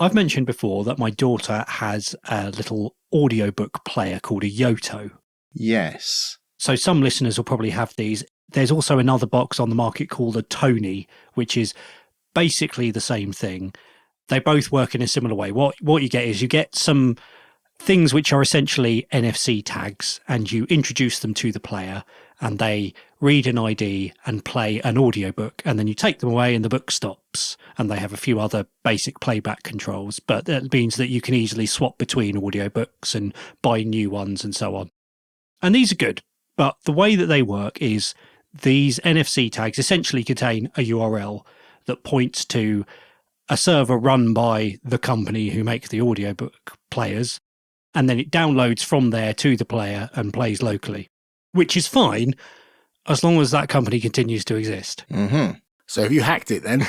I've mentioned before that my daughter has a little audiobook player called a Yoto. Yes. So some listeners will probably have these. There's also another box on the market called a Tony, which is basically the same thing. They both work in a similar way. What you get is you get some things which are essentially NFC tags, and you introduce them to the player, and they read an ID and play an audiobook, and then you take them away and the book stops. And they have a few other basic playback controls, but that means that you can easily swap between audiobooks and buy new ones and so on. And these are good, but the way that they work is these NFC tags essentially contain a URL that points to a server run by the company who make the audiobook players, and then it downloads from there to the player and plays locally, which is fine as long as that company continues to exist. Mm-hmm. So have you hacked it then?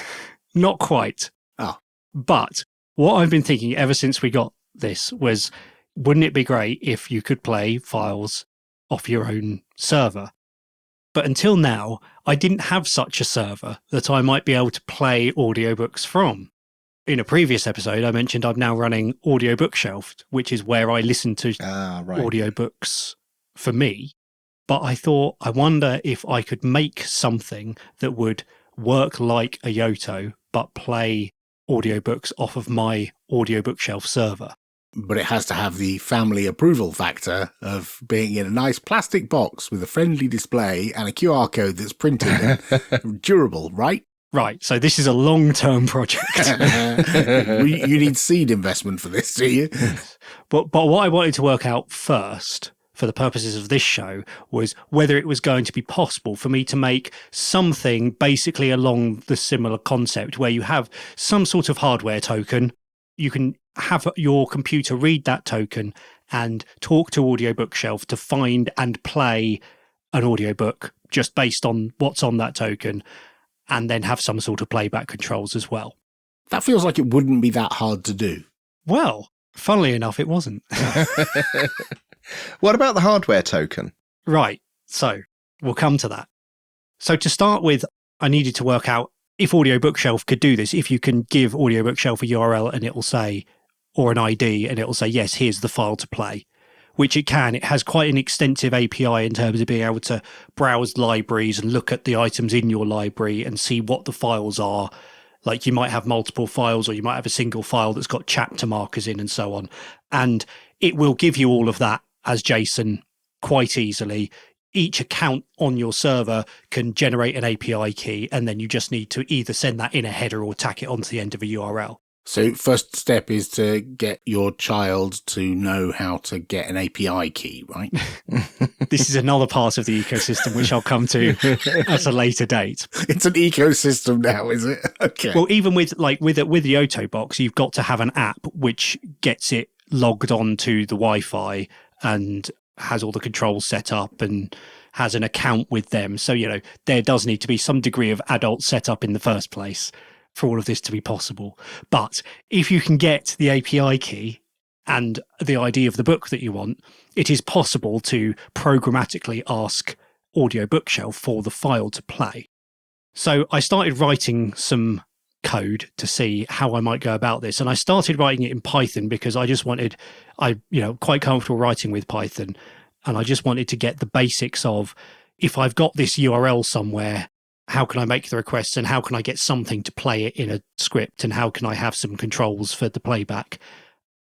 Not quite. Oh. But what I've been thinking ever since we got this was, wouldn't it be great if you could play files off your own server? But until now, I didn't have such a server that I might be able to play audiobooks from. In a previous episode, I mentioned I'm now running Audio Bookshelf, which is where I listen to audiobooks for me. But I thought, I wonder if I could make something that would work like a Yoto, but play audiobooks off of my Audio Bookshelf server. But it has to have the family approval factor of being in a nice plastic box with a friendly display and a QR code that's printed and durable, right? Right, so this is a long-term project. You need seed investment for this, do you? But what I wanted to work out first, for the purposes of this show, was whether it was going to be possible for me to make something basically along the similar concept where you have some sort of hardware token. You can have your computer read that token and talk to Audio Bookshelf to find and play an audiobook just based on what's on that token, and then have some sort of playback controls as well. That feels like it wouldn't be that hard to do. Well, funnily enough, it wasn't. What about the hardware token? Right, so we'll come to that. So to start with, I needed to work out if Audio Bookshelf could do this, if you can give Audio Bookshelf a URL and it will say, or an ID, and it will say, yes, here's the file to play, which it can. It has quite an extensive API in terms of being able to browse libraries and look at the items in your library and see what the files are. Like you might have multiple files, or you might have a single file that's got chapter markers in and so on. And it will give you all of that as JSON quite easily. Each account on your server can generate an API key, and then you just need to either send that in a header or tack it onto the end of a URL. So first step is to get your child to know how to get an API key, right? This is another part of the ecosystem which I'll come to at a later date. It's an ecosystem now, is it? Okay. Well, even with the Yoto box, you've got to have an app which gets it logged on to the Wi-Fi and has all the controls set up and has an account with them. So, there does need to be some degree of adult setup in the first place for all of this to be possible. But if you can get the API key and the ID of the book that you want, it is possible to programmatically ask Audio Bookshelf for the file to play. So I started writing some code to see how I might go about this. And I started writing it in Python because I just wanted, quite comfortable writing with Python. And I just wanted to get the basics of, if I've got this URL somewhere, how can I make the requests, and how can I get something to play it in a script, and how can I have some controls for the playback?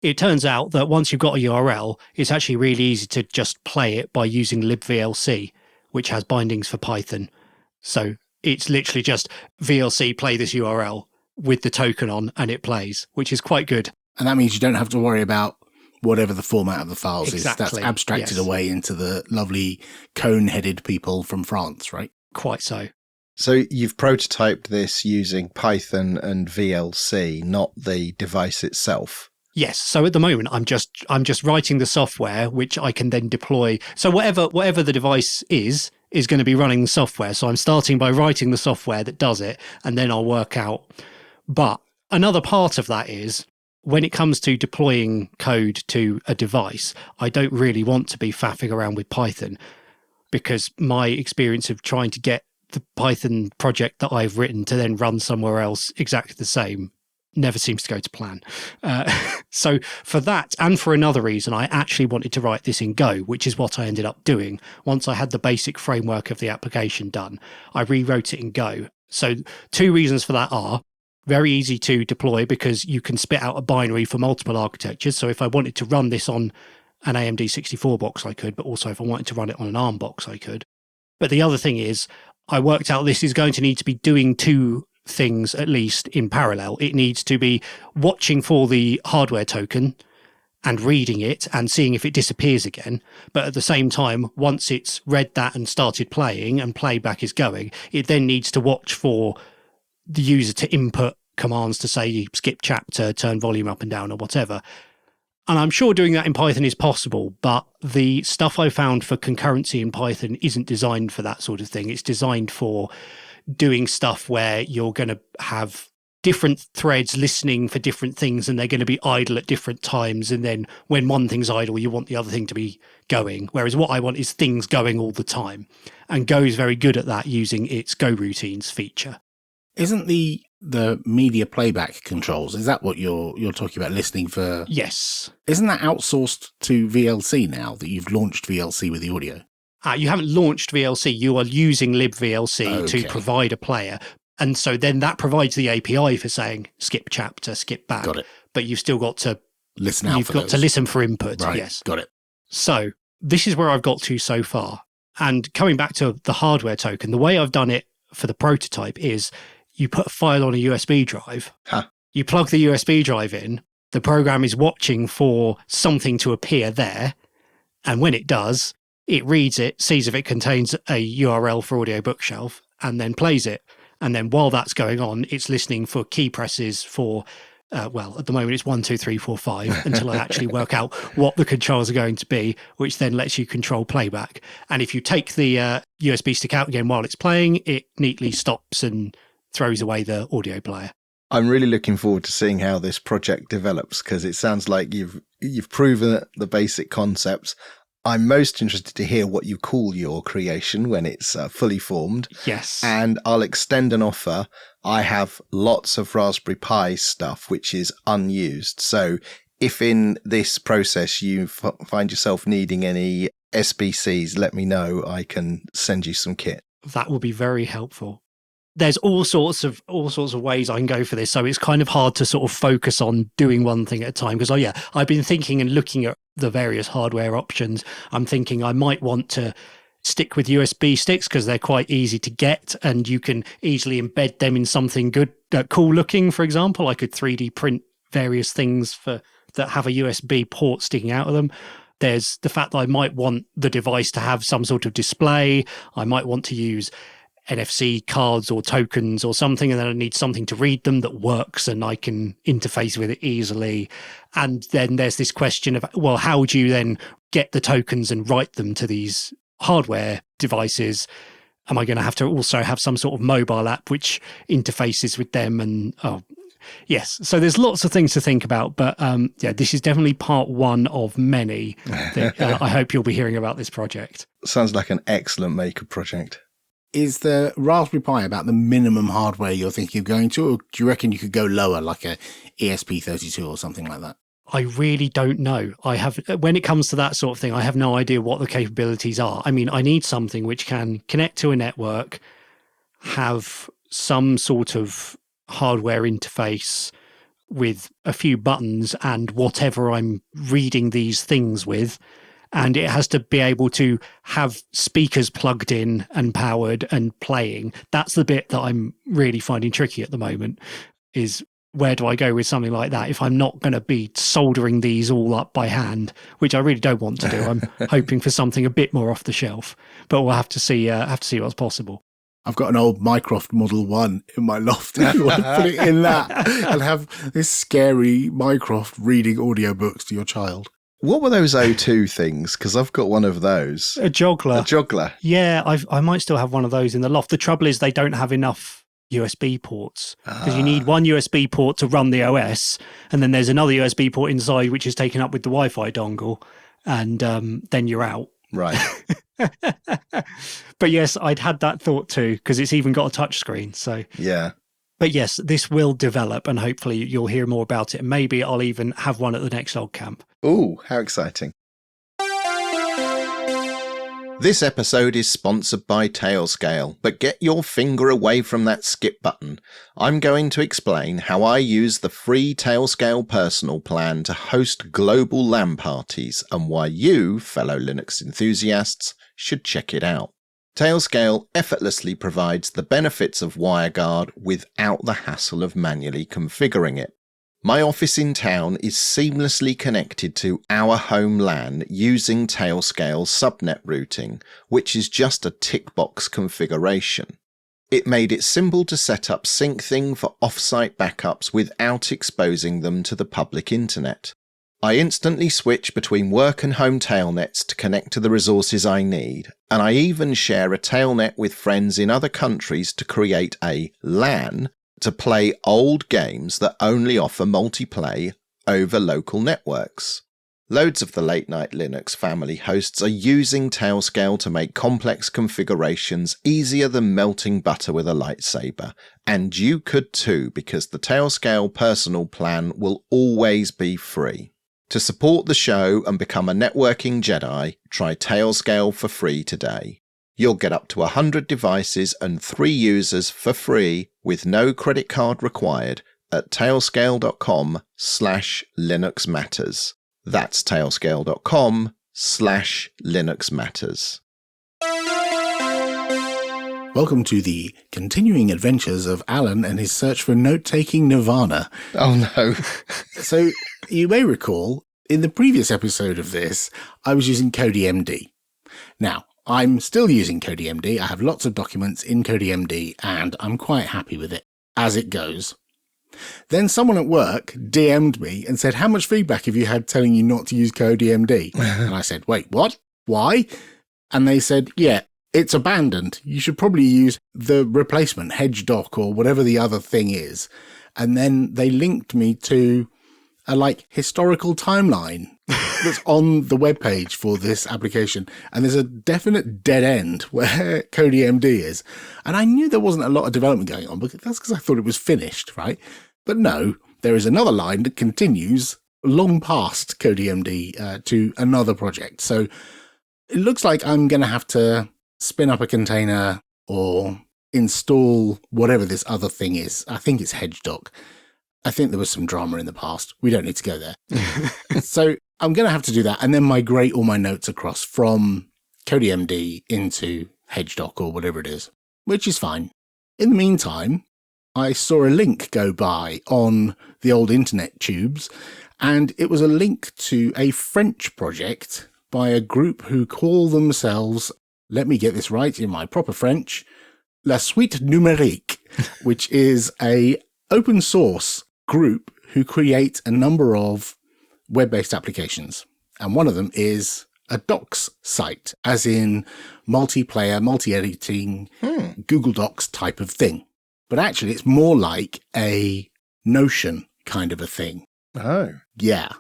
It turns out that once you've got a URL, it's actually really easy to just play it by using libVLC, which has bindings for Python. So it's literally just VLC play this URL with the token on, and it plays, which is quite good. And that means you don't have to worry about whatever the format of the files is. That's Exactly, abstracted yes. away into the lovely cone-headed people from France, right? Quite so. So you've prototyped this using Python and VLC, not the device itself. Yes. So at the moment, I'm just writing the software, which I can then deploy. So whatever the device is going to be running the software. So I'm starting by writing the software that does it, and then I'll work out. But another part of that is, when it comes to deploying code to a device, I don't really want to be faffing around with Python, because my experience of trying to get the Python project that I've written to then run somewhere else exactly the same never seems to go to plan. So for that, and for another reason, I actually wanted to write this in Go, which is what I ended up doing. Once I had the basic framework of the application done, I rewrote it in Go. So 2 reasons for that are very easy to deploy because you can spit out a binary for multiple architectures. So if I wanted to run this on an AMD 64 box, I could, but also if I wanted to run it on an ARM box, I could. But the other thing is, I worked out this is going to need to be doing 2 things at least in parallel. It needs to be watching for the hardware token and reading it and seeing if it disappears again. But at the same time, once it's read that and started playing and playback is going, it then needs to watch for the user to input commands to say skip chapter, turn volume up and down or whatever. And I'm sure doing that in Python is possible, but the stuff I found for concurrency in Python isn't designed for that sort of thing. It's designed for doing stuff where you're going to have different threads listening for different things and they're going to be idle at different times. And then when one thing's idle, you want the other thing to be going. Whereas what I want is things going all the time. And Go is very good at that using its Go routines feature. Isn't the media playback controls, is that what you're talking about, listening for? Yes. Isn't that outsourced to VLC now that you've launched VLC with the audio? You haven't launched VLC. You are using libVLC to provide a player. And so then that provides the API for saying skip chapter, skip back. Got it. But you've still got to listen out. You've got to listen for input. Right. Yes. Got it. So this is where I've got to so far. And coming back to the hardware token, the way I've done it for the prototype is you put a file on a USB drive, you plug the USB drive in, the program is watching for something to appear there. And when it does, it reads it, sees if it contains a URL for audio bookshelf, and then plays it. And then while that's going on, it's listening for key presses for, at the moment it's 1, 2, 3, 4, 5, until I actually work out what the controls are going to be, which then lets you control playback. And if you take the USB stick out again while it's playing, it neatly stops and throws away the audio player. I'm really looking forward to seeing how this project develops because it sounds like you've proven the basic concepts. I'm most interested to hear what you call your creation when it's fully formed. Yes. And I'll extend an offer. I have lots of Raspberry Pi stuff which is unused. So if in this process you find yourself needing any SBCs, let me know. I can send you some kit. That will be very helpful. There's all sorts of ways I can go for this. So it's kind of hard to sort of focus on doing one thing at a time. Because, I've been thinking and looking at the various hardware options. I'm thinking I might want to stick with USB sticks because they're quite easy to get and you can easily embed them in something good, cool looking. For example, I could 3D print various things that have a USB port sticking out of them. There's the fact that I might want the device to have some sort of display. I might want to use NFC cards or tokens or something, and then I need something to read them that works and I can interface with it easily. And then there's this question of, how do you then get the tokens and write them to these hardware devices? Am I going to have to also have some sort of mobile app which interfaces with them? And yes, so there's lots of things to think about, but this is definitely part 1 of many that I hope you'll be hearing about this project. Sounds like an excellent maker project. Is the Raspberry Pi about the minimum hardware you're thinking of going to, or do you reckon you could go lower, like a ESP32 or something like that? I really don't know. When it comes to that sort of thing, I have no idea what the capabilities are. I mean, I need something which can connect to a network, have some sort of hardware interface with a few buttons and whatever I'm reading these things with. And it has to be able to have speakers plugged in and powered and playing. That's the bit that I'm really finding tricky at the moment, is where do I go with something like that if I'm not going to be soldering these all up by hand, which I really don't want to do. I'm hoping for something a bit more off the shelf, but we'll have to see what's possible. I've got an old Mycroft Model 1 in my loft if you want to put it in that and have this scary Mycroft reading audiobooks to your child. What were those O2 things? Because I've got one of those. A joggler. A joggler. Yeah, I might still have one of those in the loft. The trouble is they don't have enough USB ports because you need one USB port to run the OS, and then there's another USB port inside which is taken up with the Wi-Fi dongle, and then you're out. Right. But yes, I'd had that thought too because it's even got a touch screen. So yeah. But yes, this will develop and hopefully you'll hear more about it. And maybe I'll even have one at the next log camp. Ooh, how exciting. This episode is sponsored by Tailscale, but get your finger away from that skip button. I'm going to explain how I use the free Tailscale personal plan to host global LAN parties and why you, fellow Linux enthusiasts, should check it out. Tailscale effortlessly provides the benefits of WireGuard without the hassle of manually configuring it. My office in town is seamlessly connected to our home LAN using Tailscale subnet routing, which is just a tick box configuration. It made it simple to set up SyncThing for off-site backups without exposing them to the public internet. I instantly switch between work and home tailnets to connect to the resources I need, and I even share a tailnet with friends in other countries to create a LAN to play old games that only offer multiplayer over local networks. Loads of the Late Night Linux family hosts are using Tailscale to make complex configurations easier than melting butter with a lightsaber, and you could too, because the Tailscale personal plan will always be free. To support the show and become a networking Jedi, try Tailscale for free today. You'll get up to 100 devices and 3 users for free with no credit card required at tailscale.com/Linux Matters. That's tailscale.com/Linux Matters. Welcome to the continuing adventures of Alan and his search for note-taking nirvana. Oh no. So, you may recall, in the previous episode of this, I was using CodiMD. Now, I'm still using CodiMD. I have lots of documents in CodiMD, and I'm quite happy with it, as it goes. Then someone at work DM'd me and said, how much feedback have you had telling you not to use CodiMD? And I said, wait, what? Why? And they said, yeah, it's abandoned. You should probably use the replacement, HedgeDoc or whatever the other thing is. And then they linked me to a historical timeline that's on the webpage for this application. And there's a definite dead end where CodiMD is. And I knew there wasn't a lot of development going on, but that's because I thought it was finished, right? But no, there is another line that continues long past CodiMD to another project. So it looks like I'm going to have to spin up a container or install whatever this other thing is. I think it's HedgeDoc. I think there was some drama in the past. We don't need to go there. So I'm going to have to do that and then migrate all my notes across from CodiMD into HedgeDoc or whatever it is, which is fine. In the meantime, I saw a link go by on the old internet tubes, and it was a link to a French project by a group who call themselves, let me get this right in my proper French, La Suite Numérique, which is a open source group who create a number of web-based applications. And one of them is a docs site, as in multiplayer, multi-editing, Google Docs type of thing. But actually, it's more like a Notion kind of a thing. Oh. Yeah.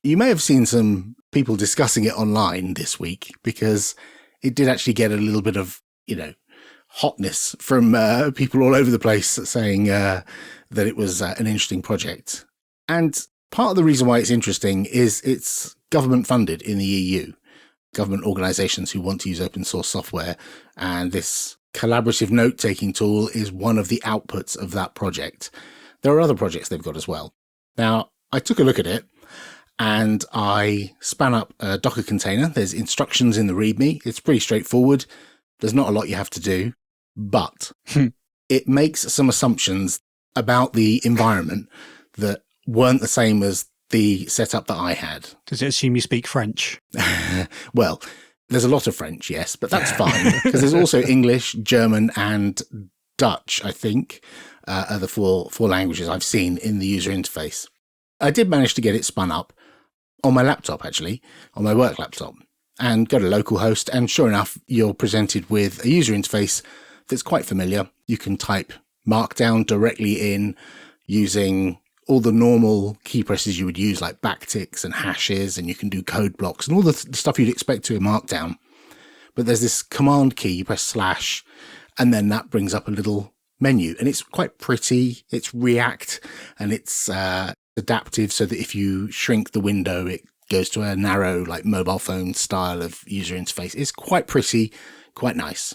You may have seen some people discussing it online this week because it did actually get a little bit of, hotness from people all over the place saying that it was an interesting project. And part of the reason why it's interesting is it's government funded in the EU, government organizations who want to use open source software. And this collaborative note-taking tool is one of the outputs of that project. There are other projects they've got as well. Now, I took a look at it and I span up a Docker container. There's instructions in the README. It's pretty straightforward. There's not a lot you have to do, but it makes some assumptions about the environment that weren't the same as the setup that I had. Does it assume you speak French? Well, there's a lot of French, yes, but that's fine because there's also English, German, and Dutch, I think, are the four languages I've seen in the user interface. I did manage to get it spun up on my laptop, actually, on my work laptop, and go to localhost, and sure enough, you're presented with a user interface that's quite familiar. You can type Markdown directly in using all the normal key presses you would use, like backticks and hashes, and you can do code blocks and all the stuff you'd expect to in Markdown. But there's this command key, you press /, and then that brings up a little menu, and it's quite pretty. It's React, and it's adaptive, so that if you shrink the window, it goes to a narrow, like mobile phone style of user interface. It's quite pretty, quite nice.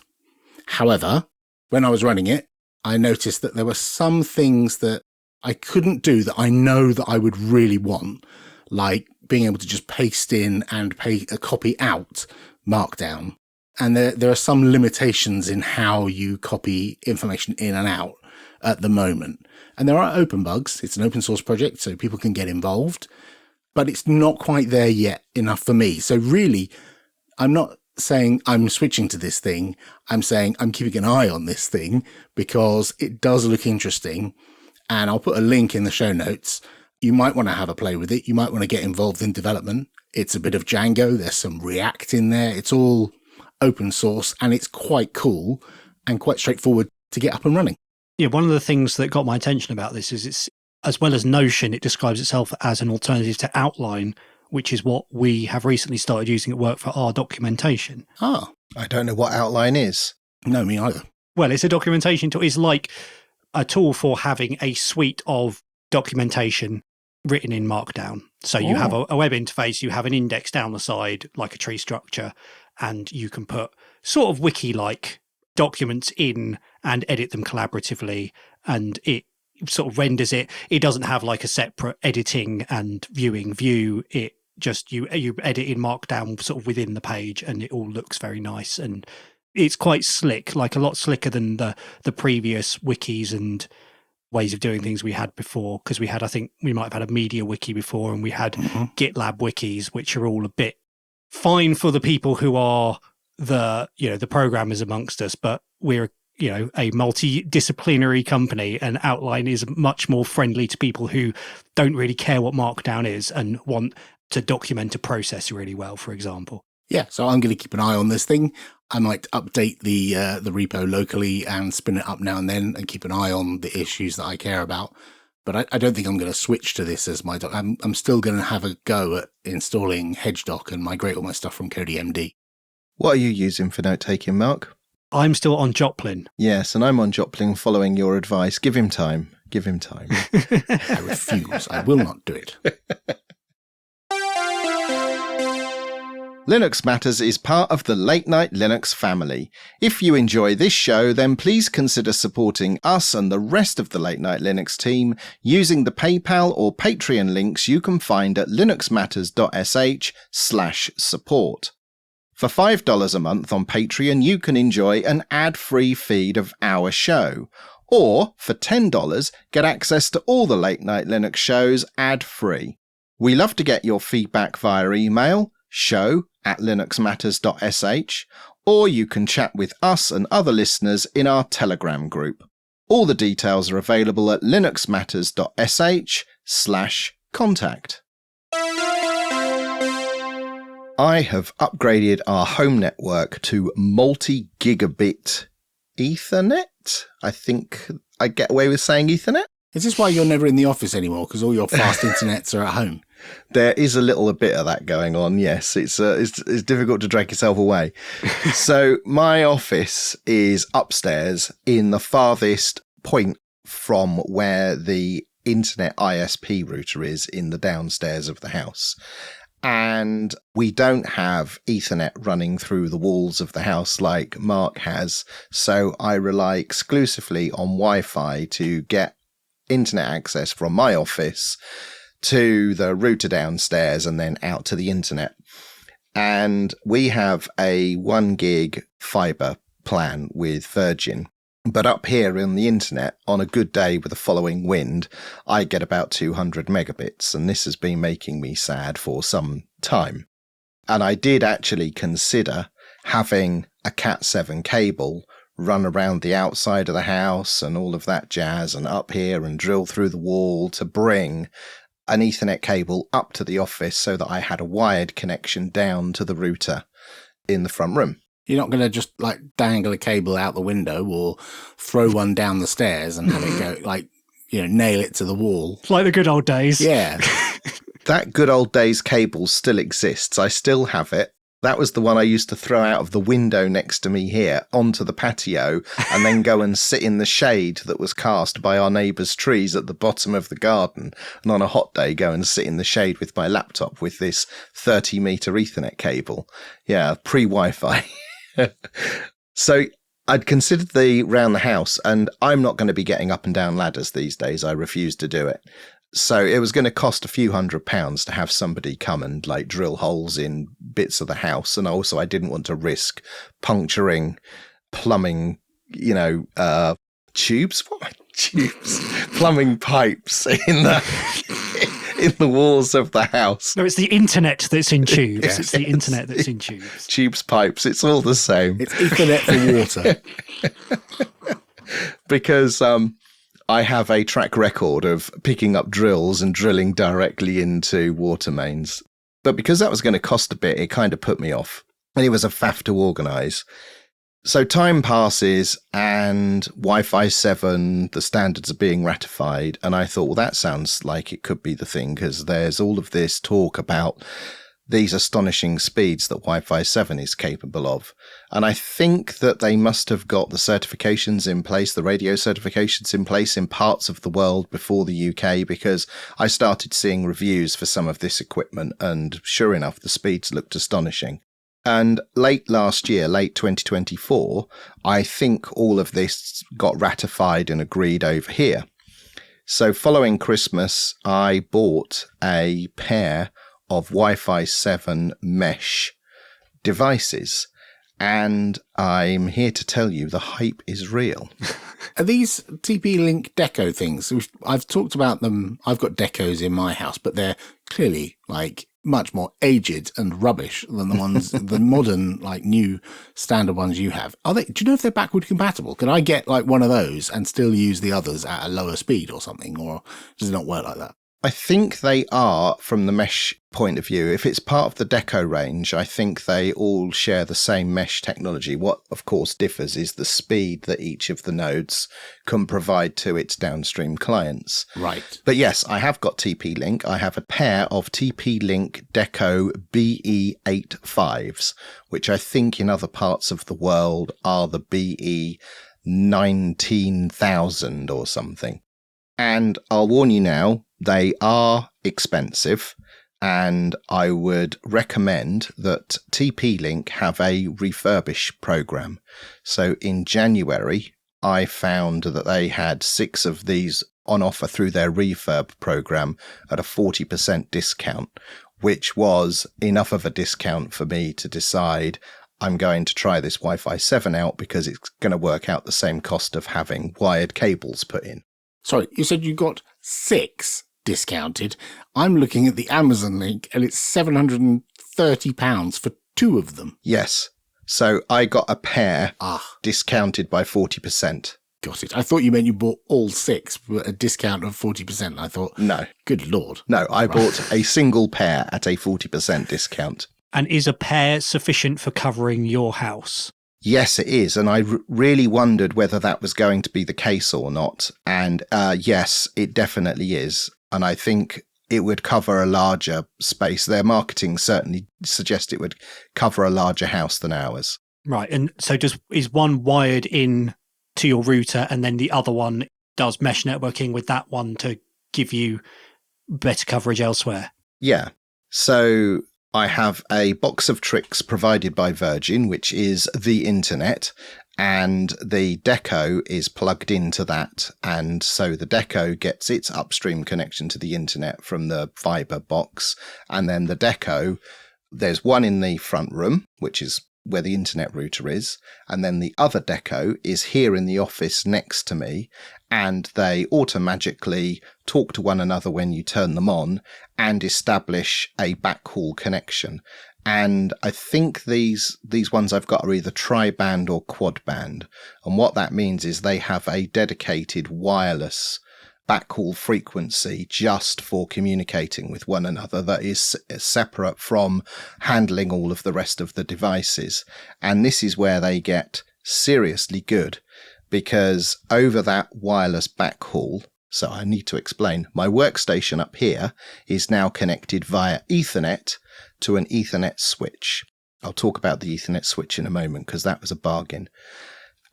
However, when I was running it, I noticed that there were some things that I couldn't do that I know that I would really want, like being able to just paste in and copy out Markdown. And there are some limitations in how you copy information in and out at the moment. And there are open bugs. It's an open source project, so people can get involved, but it's not quite there yet enough for me. So really, I'm not saying I'm switching to this thing. I'm saying I'm keeping an eye on this thing because it does look interesting. And I'll put a link in the show notes. You might want to have a play with it. You might want to get involved in development. It's a bit of Django. There's some React in there. It's all open source, and it's quite cool and quite straightforward to get up and running. Yeah, one of the things that got my attention about this is it's, as well as Notion, it describes itself as an alternative to Outline, which is what we have recently started using at work for our documentation. Ah, I don't know what Outline is. no, me either. Well, it's a documentation tool. It's like a tool for having a suite of documentation written in Markdown. So you have a web interface, you have an index down the side, like a tree structure, and you can put sort of wiki-like documents in and edit them collaboratively, and it sort of renders it. It doesn't have like a separate editing and viewing view. It just, you edit in Markdown sort of within the page, and it all looks very nice. And it's quite slick, like a lot slicker than the previous wikis and ways of doing things we had before. Because we had, I think we might have had a media wiki before, and we had GitLab wikis, which are all a bit fine for the people who are the programmers amongst us, but we're a multidisciplinary company, and Outline is much more friendly to people who don't really care what Markdown is and want to document a process really well, for example. Yeah, so I'm going to keep an eye on this thing. I might update the repo locally and spin it up now and then and keep an eye on the issues that I care about. But I don't think I'm going to switch to this as my doc. I'm still going to have a go at installing HedgeDoc and migrate all my stuff from CodeMD. What are you using for note-taking, Mark? I'm still on Joplin. Yes, and I'm on Joplin following your advice. Give him time. Give him time. I refuse. I will not do it. Linux Matters is part of the Late Night Linux family. If you enjoy this show, then please consider supporting us and the rest of the Late Night Linux team using the PayPal or Patreon links you can find at linuxmatters.sh/support. For $5 a month on Patreon, you can enjoy an ad-free feed of our show. Or, for $10, get access to all the Late Night Linux shows ad-free. We love to get your feedback via email, show@linuxmatters.sh, or you can chat with us and other listeners in our Telegram group. All the details are available at linuxmatters.sh/contact. I have upgraded our home network to multi-gigabit Ethernet. I think I get away with saying Ethernet. Is this why you're never in the office anymore? Because all your fast internets are at home? There is a little bit of that going on, yes. It's difficult to drag yourself away. So my office is upstairs in the farthest point from where the internet ISP router is in the downstairs of the house. And we don't have Ethernet running through the walls of the house like Mark has. So I rely exclusively on Wi-Fi to get internet access from my office to the router downstairs and then out to the internet. And we have a 1 gig fiber plan with Virgin. But up here in the internet, on a good day with a following wind, I get about 200 megabits, and this has been making me sad for some time. And I did actually consider having a Cat7 cable run around the outside of the house and all of that jazz, and up here and drill through the wall to bring an Ethernet cable up to the office so that I had a wired connection down to the router in the front room. You're not going to just like dangle a cable out the window or throw one down the stairs and have it go nail it to the wall. It's like the good old days. Yeah. That good old days cable still exists. I still have it. That was the one I used to throw out of the window next to me here onto the patio and then go and sit in the shade that was cast by our neighbour's trees at the bottom of the garden. And on a hot day, go and sit in the shade with my laptop with this 30-metre Ethernet cable. Yeah, pre-Wi-Fi. So I'd considered the round the house, and I'm not going to be getting up and down ladders these days. I refuse to do it. So it was going to cost a few £100s to have somebody come and like drill holes in bits of the house. And also I didn't want to risk puncturing plumbing, tubes. What? Tubes? Plumbing pipes in the walls of the house. No, it's the internet that's in tubes. Yes. It's the internet that's in tubes. Tubes, pipes, it's all the same. It's Ethernet for water. Because I have a track record of picking up drills and drilling directly into water mains. But because that was going to cost a bit, it kind of put me off. And it was a faff to organise. So time passes and Wi-Fi 7, the standards are being ratified. And I thought, well, that sounds like it could be the thing, because there's all of this talk about these astonishing speeds that Wi-Fi 7 is capable of. And I think that they must have got the certifications in place, the radio certifications in place in parts of the world before the UK, because I started seeing reviews for some of this equipment, and sure enough, the speeds looked astonishing. And late last year, late 2024, I think all of this got ratified and agreed over here. So following Christmas, I bought a pair of Wi-Fi 7 mesh devices. And I'm here to tell you the hype is real. Are these TP-Link Deco things? I've talked about them. I've got Decos in my house, but they're clearly like much more aged and rubbish than the ones, the modern, like new standard ones you have. Do you know if they're backward compatible? Can I get like one of those and still use the others at a lower speed or something? Or does it not work like that? I think they are, from the mesh point of view. If it's part of the Deco range, I think they all share the same mesh technology. What, of course, differs is the speed that each of the nodes can provide to its downstream clients. Right. But yes, I have got TP-Link. I have a pair of TP-Link Deco BE85s, which I think in other parts of the world are the BE 19,000 or something. And I'll warn you now, they are expensive, and I would recommend that TP-Link have a refurbish program. So in January, I found that they had 6 of these on offer through their refurb program at a 40% discount, which was enough of a discount for me to decide I'm going to try this Wi-Fi 7 out, because it's going to work out the same cost of having wired cables put in. Sorry, you said you got 6 discounted. I'm looking at the Amazon link and it's £730 for 2 of them. Yes. So I got a pair discounted by 40%. Got it. I thought you meant you bought all 6 at a discount of 40%. I thought, no. Good Lord. No, I bought a single pair at a 40% discount. And is a pair sufficient for covering your house? Yes, it is. And I really wondered whether that was going to be the case or not. And yes, it definitely is. And I think it would cover a larger space. Their marketing certainly suggests it would cover a larger house than ours. Right. And so is one wired in to your router, and then the other one does mesh networking with that one to give you better coverage elsewhere? Yeah. So I have a box of tricks provided by Virgin, which is the internet, and the Deco is plugged into that. And so the Deco gets its upstream connection to the internet from the fiber box. And then the Deco, there's one in the front room, which is where the internet router is. And then the other Deco is here in the office next to me. And they automagically talk to one another when you turn them on and establish a backhaul connection. And I think these ones I've got are either tri-band or quad band. And what that means is they have a dedicated wireless backhaul frequency just for communicating with one another that is separate from handling all of the rest of the devices. And this is where they get seriously good, because over that wireless backhaul, so I need to explain, my workstation up here is now connected via Ethernet to an Ethernet switch. I'll talk about the Ethernet switch in a moment because that was a bargain.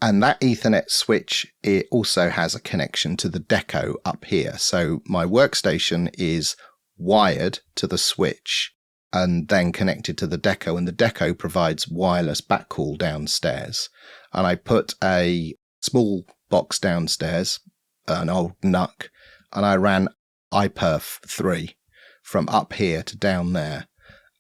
And that Ethernet switch, it also has a connection to the deco up here. So my workstation is wired to the switch and then connected to the deco, and the deco provides wireless backhaul downstairs. And I put a small box downstairs, an old NUC, and I ran iPerf 3 from up here to down there.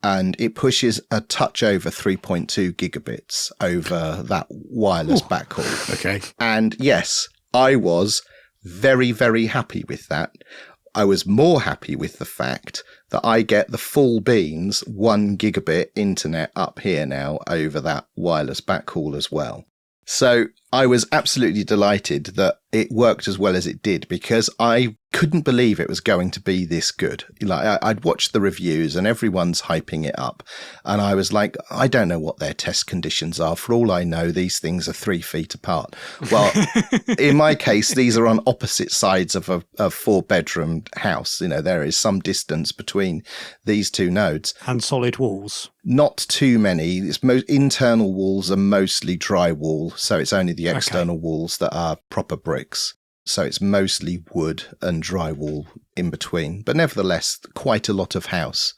And it pushes a touch over 3.2 gigabits over that wireless backhaul. Okay. And yes, I was very, very happy with that. I was more happy with the fact that I get the full beans 1 gigabit internet up here now over that wireless backhaul as well. So I was absolutely delighted that it worked as well as it did, because I couldn't believe it was going to be this good. Like, I'd watched the reviews and everyone's hyping it up. And I was like, I don't know what their test conditions are. For all I know, these things are 3 feet apart. Well, in my case, these are on opposite sides of a 4-bedroom house. You know, there is some distance between these two nodes. And solid walls. Not too many. Internal walls are mostly drywall. So it's only the external walls that are proper bricks. So it's mostly wood and drywall in between, but nevertheless, quite a lot of house.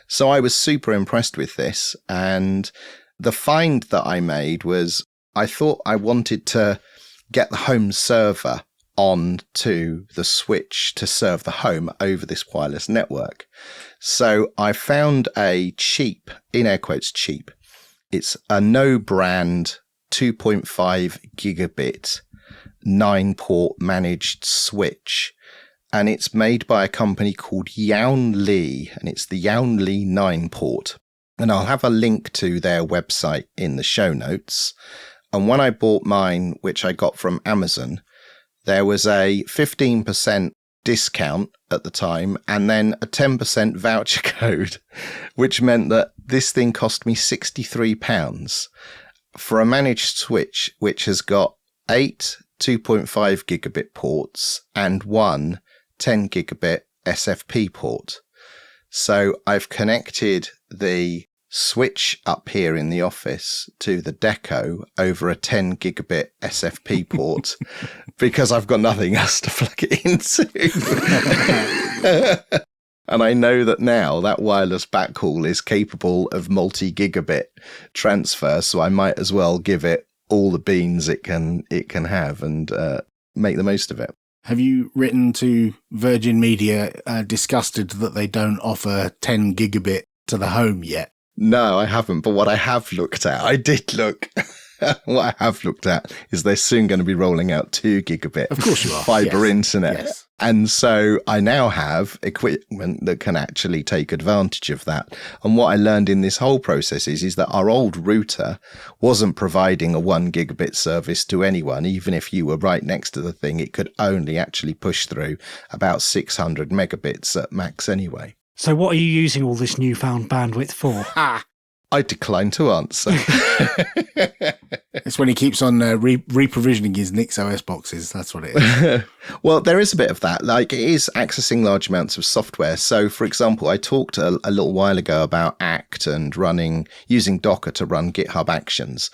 So I was super impressed with this. And the find that I made was, I thought I wanted to get the home server on to the switch to serve the home over this wireless network. So I found a cheap, in air quotes, cheap. It's a no brand 2.5 gigabit 9-port managed switch, and it's made by a company called Yaun-Li, and it's the Yaun-Li 9-port. And I'll have a link to their website in the show notes. And when I bought mine, which I got from Amazon, there was a 15% discount at the time, and then a 10% voucher code, which meant that this thing cost me £63 for a managed switch, which has got 8 2.5 gigabit ports and 1 10 gigabit SFP port. So I've connected the switch up here in the office to the deco over a 10 gigabit SFP port because I've got nothing else to plug it into. And I know that now that wireless backhaul is capable of multi-gigabit transfer, so I might as well give it all the beans it can have and make the most of it. Have you written to Virgin Media disgusted that they don't offer 10 gigabit to the home yet? No, I haven't. But what I have looked at, I did look. What I have looked at is they're soon going to be rolling out 2 gigabit of course you are. fiber internet. Yes. And so I now have equipment that can actually take advantage of that. And what I learned in this whole process is that our old router wasn't providing a 1 gigabit service to anyone. Even if you were right next to the thing, it could only actually push through about 600 megabits at max anyway. So what are you using all this newfound bandwidth for? I decline to answer. It's when he keeps on reprovisioning his NixOS boxes. That's what it is. Well, there is a bit of that. Like, it is accessing large amounts of software. So, for example, I talked a little while ago about Act and using Docker to run GitHub Actions.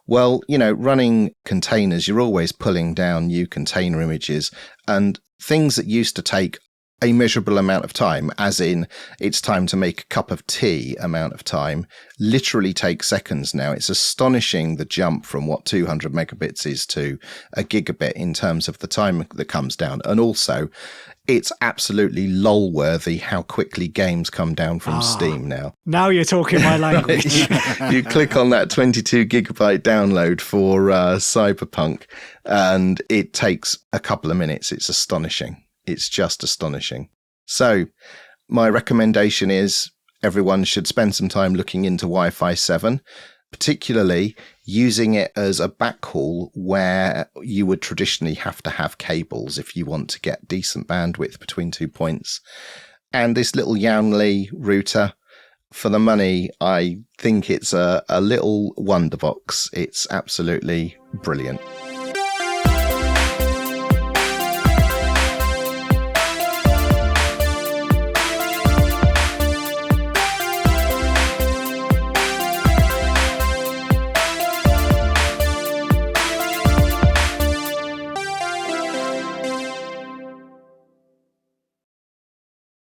Well, you know, running containers, you're always pulling down new container images, and things that used to take a measurable amount of time, as in it's time to make a cup of tea amount of time, literally takes seconds now. It's astonishing the jump from what 200 megabits is to a gigabit in terms of the time that comes down. And also, it's absolutely lol-worthy how quickly games come down from Steam now. Now you're talking my language. You click on that 22 gigabyte download for Cyberpunk, and it takes a couple of minutes. It's astonishing. It's just astonishing. So my recommendation is everyone should spend some time looking into Wi-Fi 7, particularly using it as a backhaul where you would traditionally have to have cables if you want to get decent bandwidth between 2 points. And this little Yaun-Li router, for the money, I think it's a little wonder box. It's absolutely brilliant.